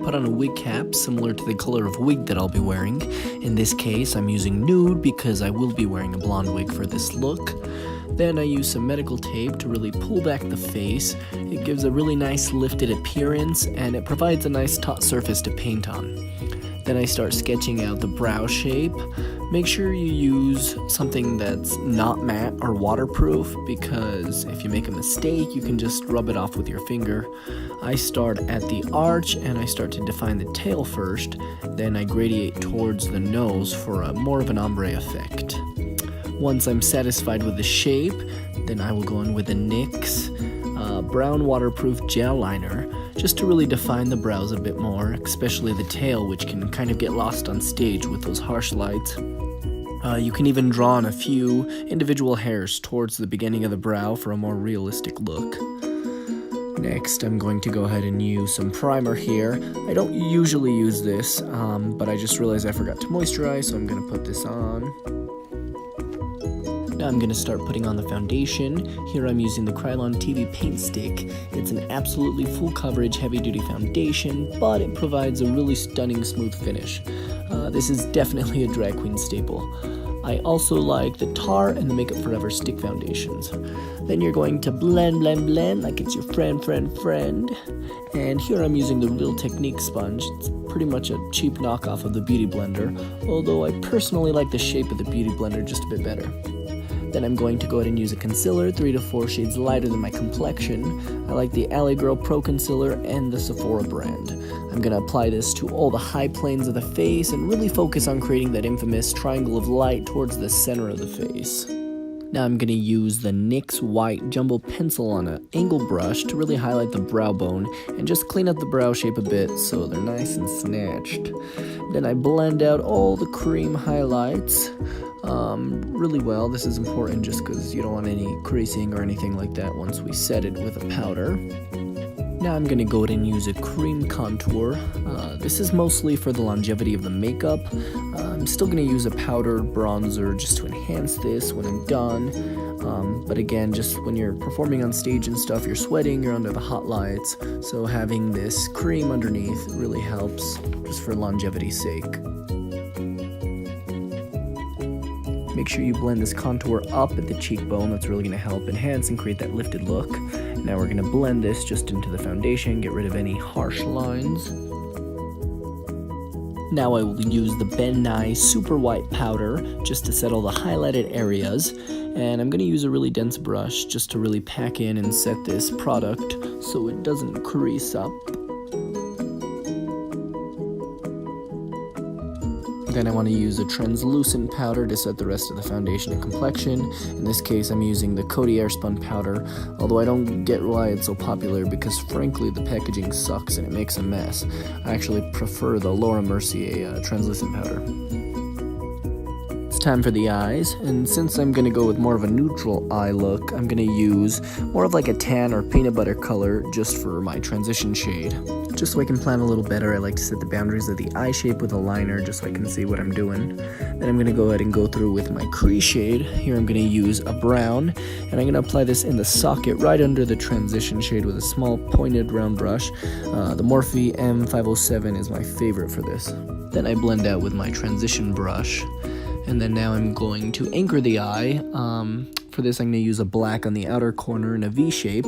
put on a wig cap similar to the color of wig that I'll be wearing. In this case, I'm using nude because I will be wearing a blonde wig for this look. Then I use some medical tape to really pull back the face. It gives a really nice lifted appearance and it provides a nice taut surface to paint on. Then I start sketching out the brow shape. Make sure you use something that's not matte or waterproof because if you make a mistake, you can just rub it off with your finger. I start at the arch and I start to define the tail first, then I gradiate towards the nose for more of an ombre effect. Once I'm satisfied with the shape, then I will go in with the NYX brown waterproof gel liner just to really define the brows a bit more, especially the tail, which can kind of get lost on stage with those harsh lights. You can even draw on a few individual hairs towards the beginning of the brow for a more realistic look. Next, I'm going to go ahead and use some primer here. I don't usually use this, but I just realized I forgot to moisturize, so I'm going to put this on. Now I'm going to start putting on the foundation. Here I'm using the Krylon TV Paint Stick. It's an absolutely full coverage heavy duty foundation, but it provides a really stunning smooth finish. This is definitely a drag queen staple. I also like the Tarte and the Makeup Forever stick foundations. Then you're going to blend like it's your friend. And here I'm using the Real Technique sponge. It's pretty much a cheap knockoff of the Beauty Blender, although I personally like the shape of the Beauty Blender just a bit better. Then I'm going to go ahead and use a concealer, 3 to 4 shades lighter than my complexion. I like the LA Girl Pro Concealer and the Sephora brand. I'm going to apply this to all the high planes of the face and really focus on creating that infamous triangle of light towards the center of the face. Now I'm going to use the NYX white jumbo pencil on an angle brush to really highlight the brow bone and just clean up the brow shape a bit so they're nice and snatched. Then I blend out all the cream highlights really well. This is important just because you don't want any creasing or anything like that once we set it with a powder. Now I'm going to go ahead and use a cream contour. This is mostly for the longevity of the makeup. I'm still going to use a powdered bronzer just to enhance this when I'm done. But again, just when you're performing on stage and stuff, you're sweating, you're under the hot lights, so having this cream underneath really helps just for longevity's sake. Make sure you blend this contour up at the cheekbone. That's really going to help enhance and create that lifted look. Now we're going to blend this just into the foundation, get rid of any harsh lines. Now I will use the Ben Nye Super White Powder just to set all the highlighted areas. And I'm going to use a really dense brush just to really pack in and set this product so it doesn't crease up. Then I want to use a translucent powder to set the rest of the foundation and complexion. In this case, I'm using the Coty Airspun powder, although I don't get why it's so popular because frankly the packaging sucks and it makes a mess. I actually prefer the Laura Mercier translucent powder. It's time for the eyes, and since I'm going to go with more of a neutral eye look, I'm going to use more of like a tan or peanut butter color just for my transition shade. Just so I can plan a little better, I like to set the boundaries of the eye shape with a liner just so I can see what I'm doing. Then I'm going to go ahead and go through with my crease shade. Here I'm going to use a brown, and I'm going to apply this in the socket right under the transition shade with a small pointed round brush. The Morphe M507 is my favorite for this. Then I blend out with my transition brush. And then now I'm going to anchor the eye. For this I'm going to use a black on the outer corner in a V shape.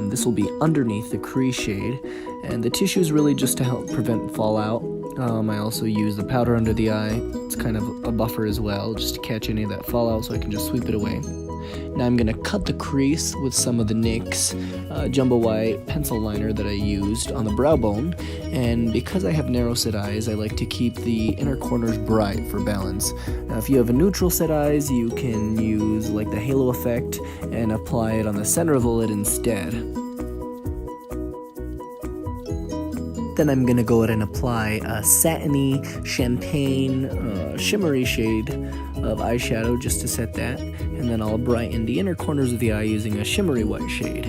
This will be underneath the crease shade. And the tissue is really just to help prevent fallout. I also use the powder under the eye. It's kind of a buffer as well, just to catch any of that fallout so I can just sweep it away. Now I'm going to cut the crease with some of the NYX Jumbo White pencil liner that I used on the brow bone. And because I have narrow set eyes, I like to keep the inner corners bright for balance. Now if you have a neutral set eyes, you can use like the halo effect and apply it on the center of the lid instead. Then I'm going to go ahead and apply a satiny, champagne, shimmery shade of eyeshadow just to set that. And then I'll brighten the inner corners of the eye using a shimmery white shade.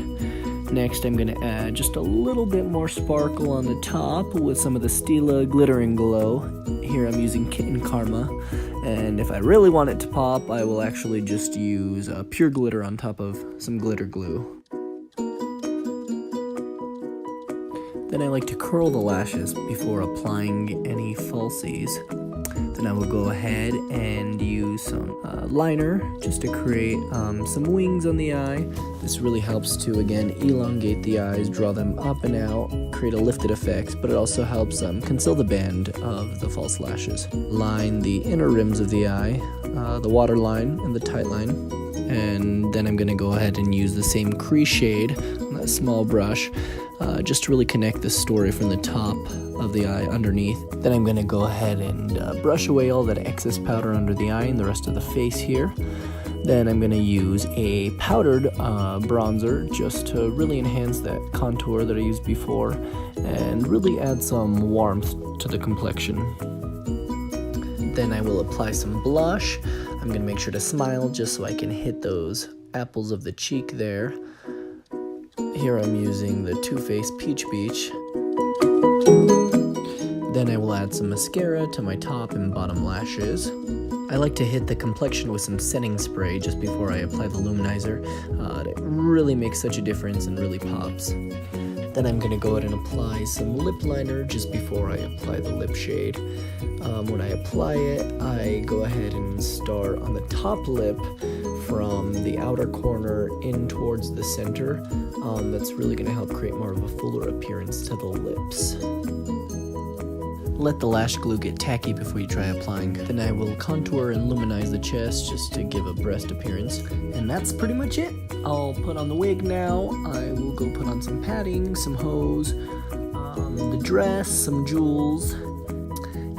Next, I'm going to add just a little bit more sparkle on the top with some of the Stila Glitter and Glow. Here I'm using Kitten Karma. And if I really want it to pop, I will actually just use pure glitter on top of some glitter glue. Then Then I like to curl the lashes before applying any falsies. Then I will go ahead and use some liner just to create some wings on the eye. This really helps to, again, elongate the eyes, draw them up and out, create a lifted effect, but it also helps conceal the band of the false lashes. Line the inner rims of the eye, the waterline and the tight line. And then I'm going to go ahead and use the same crease shade on that small brush just to really connect the story from the top of the eye underneath. Then I'm going to go ahead and brush away all that excess powder under the eye and the rest of the face here. Then I'm going to use a powdered bronzer just to really enhance that contour that I used before and really add some warmth to the complexion. Then I will apply some blush. I'm going to make sure to smile just so I can hit those apples of the cheek there. Here I'm using the Too Faced Peach Beach. Then I will add some mascara to my top and bottom lashes. I like to hit the complexion with some setting spray just before I apply the luminizer. It really makes such a difference and really pops. Then I'm going to go ahead and apply some lip liner just before I apply the lip shade. When I apply it, I go ahead and start on the top lip from the outer corner in towards the center. That's really going to help create more of a fuller appearance to the lips. Let the lash glue get tacky before you try applying. Then I will contour and luminize the chest just to give a breast appearance. And that's pretty much it. I'll put on the wig now. I will go put on some padding, some hose, the dress, some jewels.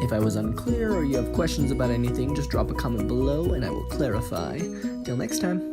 If I was unclear or you have questions about anything, just drop a comment below and I will clarify. Till next time.